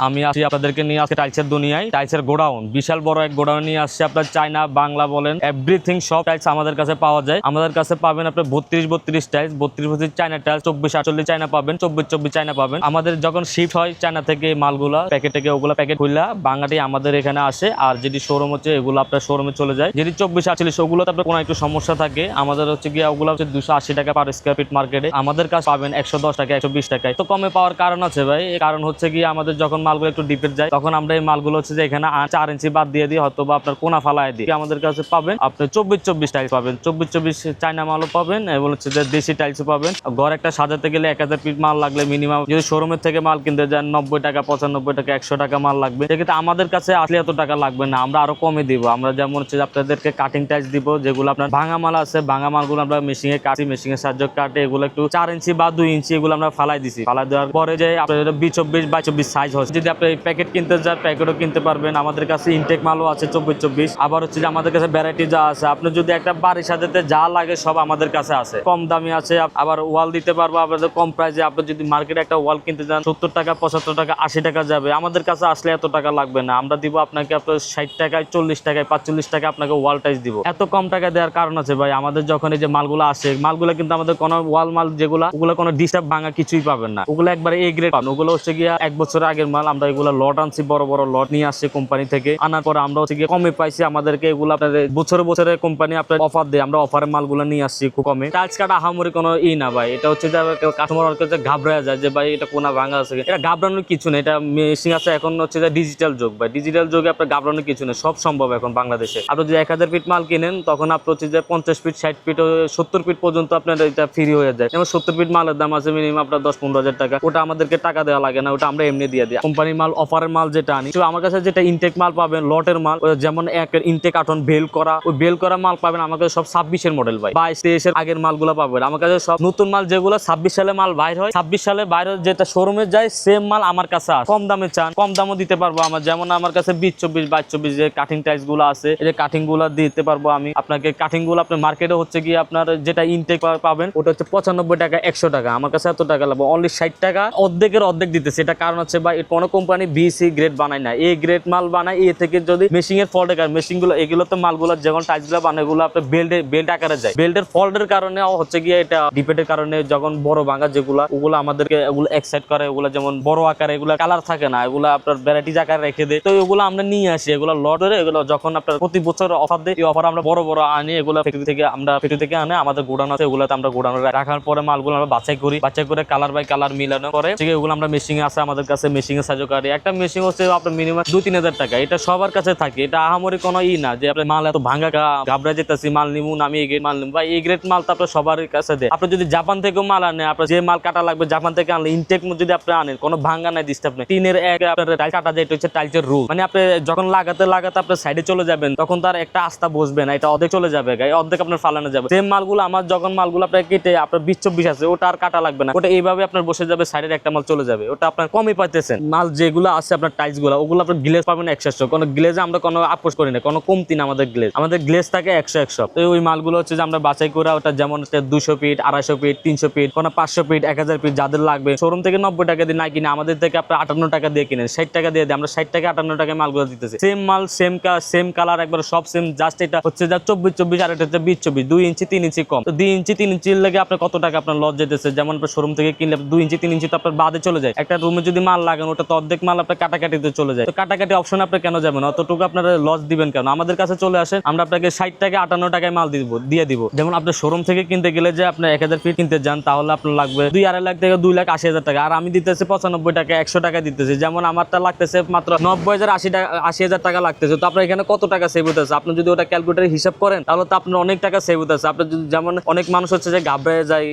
আমি আসছি আপনাদেরকে নিয়ে আজকে টাইলসের দুনিয়ায়, টাইলসের গোডাউন, বিশাল বড় এক গোডাউন নিয়ে আসছি। আপনার চায়না, বাংলা বলেন, এভরিথিং সব টাইলস আমাদের কাছে পাওয়া যায়। আমাদের কাছে পাবেন আপনার 32 টাইলস, 32 চায়না টাইলস, 24 চায়না পাবেন, 24 চায়না পাবেন। আমাদের যখন শিফট হয় চায়না থেকে মালগুলা প্যাকেট থেকে, ওগুলা প্যাকেট খুললা বাংলাটি আমাদের এখানে আসে। আর যেটি শোরুম হচ্ছে এগুলো আপনার শোরুমে চলে যায়। যেটি 24 ওগুলোতে আপনার কোনো একটু সমস্যা থাকে, আমাদের হচ্ছে গিয়ে ওগুলো হচ্ছে 280 টাকা পার স্কয়ার ফিট মার্কেটে। আমাদের কাছে পাবেন 110 টাকা, 120 টাকায়। তো কমে পাওয়ার কারণ আছে ভাই, কারণ হচ্ছে গিয়ে আমাদের যখন মালগুলো একটু ডিপে যায় তখন আমরা এই মালগুলো হচ্ছে যে এখানে 4 ইঞ্চি বাদ দিয়ে দিই, হয়তো বা আপনার কোনা ফালায় দিই। আমাদের কাছে পাবেন আপনি 24 টাইলস পাবেন, 24 চায়না মালও পাবেন এবং হচ্ছে যে দেশি টাইলসও পাবেন। ঘর একটা সাজাতে গেলে 1000 ফিট মাল লাগলে মিনিমাম, যদি শোরুমের থেকে মাল কিনতে যান 90 টাকা, 95 টাকা, 100 টাকা মাল লাগবে। সেক্ষেত্রে আমাদের কাছে আসলে এত টাকা লাগবে না, আমরা আরো কমে দিব। আমরা যেমন হচ্ছে আপনাদেরকে কাটিং টাইলস দিব, যেগুলো আপনার ভাঙা মাল আছে, ভাঙা মালগুলো আমরা মেশিনে কাটি, মেশিনের সাহায্য কাটে এগুলো একটু 4 ইঞ্চি বা 2 ইঞ্চি এগুলো আমরা ফালাই দিছি। ফালাই দেওয়ার পরে যে আপনাদের 24 সাইজ হচ্ছে, যদি আপনি প্যাকেট কিনতে যান প্যাকেটও কিনতে পারবেন। আমাদের কাছে ইনটেক মালও আছে 24। আবার হচ্ছে যে আমাদের কাছে ভ্যারাইটি যা আছে, আপনি যদি একটা বাড়ির সাজাতে যা লাগে সব আমাদের কাছে আছে, কম দামি আছে। আবার ওয়াল দিতে পারবো আপনাদের কম প্রাইসে। আপনি যদি মার্কেটে একটা ওয়াল কিনতে যান 70 টাকা, 75 টাকা, 80 টাকা যাবে, আমাদের কাছে আসলে এত টাকা লাগবে না। আমরা দিব আপনাকে আপনার 60 টাকায়, 40 টাকায়, 45 টাকা আপনাকে ওয়াল টাইস দিব। এত কম টাকা দেওয়ার কারণ আছে ভাই, আমাদের যখন এই যে মালগুলো আসে, মালগুলো কিন্তু আমাদের কোনো ওয়াল মাল যেগুলো, ওগুলো কোনো ডিস্টার্ব ভাঙা কিছুই পাবেন না, ওগুলো একবারে এ গ্রেড পাবেন। ওগুলো হচ্ছে গিয়া 1 বছর আগের মাল। আমরা এগুলো লট আনছি, বড় বড় লট নিয়ে আসছি কোম্পানি থেকে। আনার পর আমরা হচ্ছে গিয়ে কমে পাইছি। আমাদেরকে এগুলো আপনাদের বছরে কোম্পানি আপনার অফার দেয়, আমরা অফারের মালগুলো নিয়ে আসছি খুব কমে। টাইলস কাটা আহামরি কোনো না ভাই, এটা হচ্ছে যে কাস্টমার কাছে ঘাবড়ে যায় যে ভাই এটা কোনা ভাঙা আছে। এটা ঘাবড়ানোর কিছু নেই, এটা মেশিন আছে। এখন হচ্ছে যে ডিজিটাল যুগ ভাই, ডিজিটাল যুগে আপনার ঘাবড়ানোর কিছু নেই, সব সম্ভব এখন বাংলাদেশে। আপনি যদি 1000 ফিট মাল কিনেন তখন আপনি হচ্ছে যে 50 ফিট, 60 ফিট, 70 ফিট পর্যন্ত আপনার এটা ফ্রি হয়ে যায়। যেমন 70 ফিট মালের দাম আছে মিনিমাম আপনার 10-15 হাজার টাকা, ওটা আমাদেরকে টাকা দেওয়া লাগে না, ওটা আমরা এমনি দিয়ে দিই। কোম্পানির মাল, অফারের মাল যেটা আনি, আমার কাছে যেটা ইনটেক মাল পাবেন, লটের মাল, যেমন এক ইনটেক কার্টন বেল করা, ওই বেল করা মাল পাবেন আমার কাছে সব 26-এর মডেল ভাই, 22-23-এর আগের মালগুলো পাবেন আমার কাছে। সব নতুন মাল যেগুলো 26 সালে মাল বাইর হয়, 26 সালে বাইরে যেটা শোরুমে যায় সেম মাল আমার কাছে আসে। কম দামে চান কম দামও দিতে পারবো আমার, যেমন আমার কাছে 20-24 যে কাটিং টাইলস গুলো আছে, এই যে কাটিং গুলো দিতে পারবো আমি আপনাকে। কাটিং গুলো আপনার মার্কেটে হচ্ছে গিয়ে আপনার যেটা ইনটেক পাবেন ওটা হচ্ছে 95 টাকা, 100 টাকা, আমার কাছে এত টাকা লাগবে অনলি 60 টাকা, অর্ধেকের অর্ধেক দিতেছে। এটা কারণ হচ্ছে ভাই কোনো কোম্পানি BC গ্রেড বানায় না, এ গ্রেড মাল বানায়। এ থেকে যদি মেশিং এর ফল্ট, মেশিন গুলো এগুলো তো মালগুলো যেমন টাইলস গুলো বানায় এগুলো আপনার বেল্ট আকারে যায়, বেল্টের ফল্টের কারণে হচ্ছে গিয়ে এটা ডিপেটের কারণে যখন বড় ভাঙা যেগুলো, ওগুলো আমাদেরকে এগুলো এক্সাইট করে, ওগুলো যেমন বড় আকারে, এগুলো কালার থাকে না, এগুলো আপনার ভ্যারাইটিজ আকারে রেখে দেয়। তো এগুলো আমরা নিয়ে আসি, এগুলো লট ধরে, এগুলো যখন আপনার প্রতি বছর অফার দেয়, এই অফার আমরা বড় আনি, এগুলো ফ্যাক্টরি থেকে আনে, আমাদের গোডাউন আছে, এগুলোতে আমরা গোডাউনে রাখার পরে মালগুলো আমরা বাছাই করে কালার বাই কালার মিলানোর পরে এগুলো আমরা মেশিং আছে আমাদের কাছে, মেশিং এর সাহায্য করি। একটা মেশিং হচ্ছে আপনার মিনিমাম 2-3 হাজার টাকা, এটা সবার কাছে থাকে। এটা আহামরি কোনো না যে আপনার মাল এত ভাঙা ঘাবড়া যেতেছি মাল নিমু না, আমি এই গ্রেড মাল নিবো ভাই, এই গ্রেড মাল তো আপনার সবার কাছে দেয়। আপনি যদি জাপান থেকেও মাল আনে, আপনার যে মাল কাটা লাগবে জাপান থেকে আনলে ইনটেক যদি আপনি আনেন, কোনো ভাঙা নাই, ডিস্টার্ব নেই। টিনের এক আপনার টাইল কাটা যায়, এটা হচ্ছে টাইলসের রুল, মানে আপনি যখন লাগাতে আপনার সাইডে চলে যাবেন তখন তার একটা আস্থা বসবে না, এটা অর্ধেক চলে যাবে, অর্ধেক আপনার ফালানো যাবে। সেম মালগুলো আমার যখন মালগুলো আপনার কেটে আপনার 20-24 আছে, ওটা আর কাটা লাগবে না, ওটা এইভাবে আপনার বসে যাবে, সাইডের একটা মাল চলে যাবে, ওটা আপনার কমই পাইতেছেন। মাল যেগুলো আছে আপনার টাইলস গুলো, ওগুলো আপনার গ্লেজ পাবেন 100, কোনো গ্লেজে আমরা কোনো আপোষ করি না, কোনো কমতি না। আমাদের গ্লেজ থাকে 100। তো ওই মালগুলো হচ্ছে যে আমরা বাছাই করে, ওটা যেমন 200 ফিট, 250 ফিট, 300 ফিট, কোনো 500 ফিট, 1000 ফিট যাদের লাগবে, শোরুম থেকে 90 টাকা দিয়ে না কিনে আমাদের থেকে আপনার 58 টাকা দিয়ে কিনেন, 60 টাকা দিয়ে আমরা 60 টাকা 58 টাকায় মালগুলো দিতেছি। সেম মাল, সেম কালার, একবার সব সেম, জাস্ট এটা হচ্ছে যা 24, আর এটা হচ্ছে 20-24, 2 ইঞ্চি 3 ইঞ্চি কম। তো 2 ইঞ্চি 3 ইঞ্চির লাগে আপনার কত টাকা আপনার লস যেতেছে। যেমন শোরুম থেকে কিনলে 2 ইঞ্চি 3 ইঞ্চি তো আপনার বাদে চলে যায়। একটা রুমে যদি মাল লাগান, ওটা তো অর্ধেক মাল আপনার কাটাকাটিতে চলে যায়। তো কাটাকাটি অপশন আপনি কেন যাবেন, অতটুকু আপনার লস দিবেন কেন? আমাদের কাছে চলে আসেন, আমরা আপনাকে 60 টাকা 58 টাকায় মাল দিয়ে দিব। যেমন আপনার শোরুম থেকে কিনতে গেলে যে আপনি 1000 ফিট কিনতে যান, তাহলে আপনার লাগবে 2-2.5 লাখ থেকে 2,80,000 টাকা, আর আমি দিতেছি 95 টাকা, 100 টাকা দিতেছি। যেমন আমারটা লাগতেছে মাত্র 90,000, 80,000 টাকা লাগতেছে। তো আপনার এখানে কত টাকা সেভ হতেছে? আপনি যদি ওটা ক্যালকুলেটারে হিসাব করেন তাহলে তো আপনার অনেক টাকা সেভ হতেছে। আপনার যদি, যেমন অনেক মানুষ হচ্ছে যে ঘাবড়ে যায়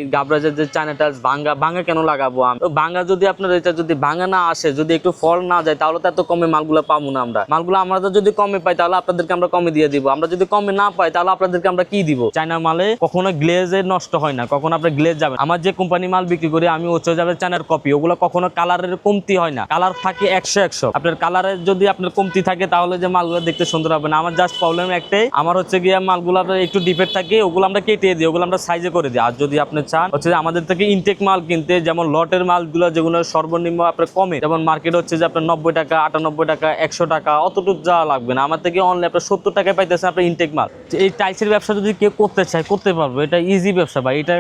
যে চায়না টাইলস ভাঙা কেন লাগাবো আমি, তো ভাঙা যদি আপনার এটা যদি ভাঙা না আসে, যদি একটু ফল না যায়, তাহলে তো এত কমে মালগুলো পাবো না। মালগুলো আমরা যদি কমে পাই তাহলে আপনাদেরকে আমরা কমে দিয়ে দিব। আমরা যদি কমে না পাই তাহলে আপনাদেরকে আমরা কি দিব? চায়না মালে কখনো গ্লেজে নষ্ট হয় না, কখনো আপনার গ্লেজ যাবে। আমার যে কোম্পানি মাল বিক্রি করি আমি, হচ্ছে যাবে চায়নার কপি, ওগুলো কখনো কালারের কমতি হয় না, কালার থাকে 100। আপনার কালারের যদি আপনার কমতি থাকে তাহলে যে মালগুলো দেখতে সুন্দর হবে না। আমার জাস্ট প্রবলেম একটাই, আমার হচ্ছে গিয়ে মালগুলো একটু ডিফেক্ট থাকে, ওগুলো আমরা কেটে দিই, ওগুলো আমরা সাইজে করে দিই। আর যদি আপনি চান হচ্ছে আমাদের থেকে ইনটেক মাল কিনতে, যেমন লটের মালগুলো যেগুলো সর্বনিম্ন আপনার কমে, যেমন মার্কেট হচ্ছে যে আপনার 90 টাকা 98 টাকা 100 টাকা অতটুকু যাওয়া লাগবে না, আমার থেকে অনলাইন আপনার 70 টাকায় পাইতেছেন আপনার ইনটেক মাল। এই টাইলসের ব্যবসা যদি কেউ করতে চায় করতে পারবে, এটা ইজি ব্যবসা ভাই, এটা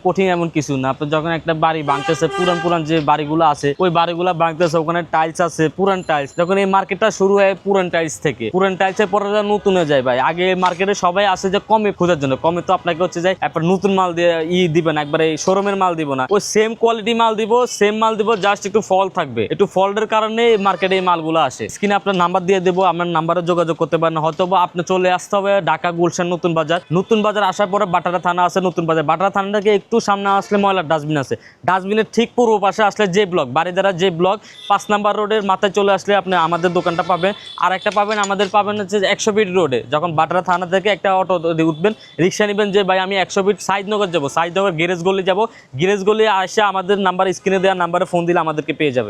কঠিন এমন কিছু না। আপনি যখন একটা বাড়ি ভাঙতেছে, পুরান যে বাড়িগুলো আছে ওই বাড়িগুলো ভাঙতেছে, ওখানে টাইলস আছে পুরান টাইলস, যখন এই মার্কেটটা শুরু হয় পুরান টাইলস থেকে, পুরান টাইলসের পরে নতুন হয়ে যায় ভাই। আগে মার্কেটে সবাই আসে যে কমে খোঁজার জন্য, কমে তো আপনাকে হচ্ছে যে একবার নতুন মাল দিয়ে দিবেন, একবারে শোরুমের মাল দিব না, ওই সেম কোয়ালিটি মাল দিব, সেম মাল দিব, জাস্ট একটু ফল থাকবে, একটু ফল্টের কারণে মার্কেটে এই মালগুলো আসে। স্ক্রিনে আপনার নাম্বার দিয়ে দেবো, আপনার নাম্বারে যোগাযোগ করতে পারেন, হয়তো বা আপনি চলে আসতে হবে ঢাকা গুলশান নতুন বাজার। নতুন বাজার আসার পরে বাটারা থানা আছে, নতুন বাজার বাটারা থানা থেকে একটু সামনে আসলে ময়লার ডাস্টবিন আছে, ডাস্টবিনের ঠিক পূর্ব পাশে আসলে যে ব্লক বাড়িদারা, যে ব্লক 5 নাম্বার রোডের মাথায় চলে আসলে আপনি আমাদের দোকানটা পাবেন। আর একটা পাবেন আমাদের পাবেন হচ্ছে 100 ফিট রোডে, যখন বাটারা থানা থেকে একটা অটো উঠবেন, রিক্সা নেবেন যে ভাই আমি 100 ফিট সাইদনগর যাবো, সাইদনগর গ্যারেজ গলি যাবো, গ্যারেজ গলি আসে আমাদের নাম্বার স্ক্রিনে দেওয়া নাম্বারে ফোন দিলে আমাদেরকে পেয়ে যাবেন।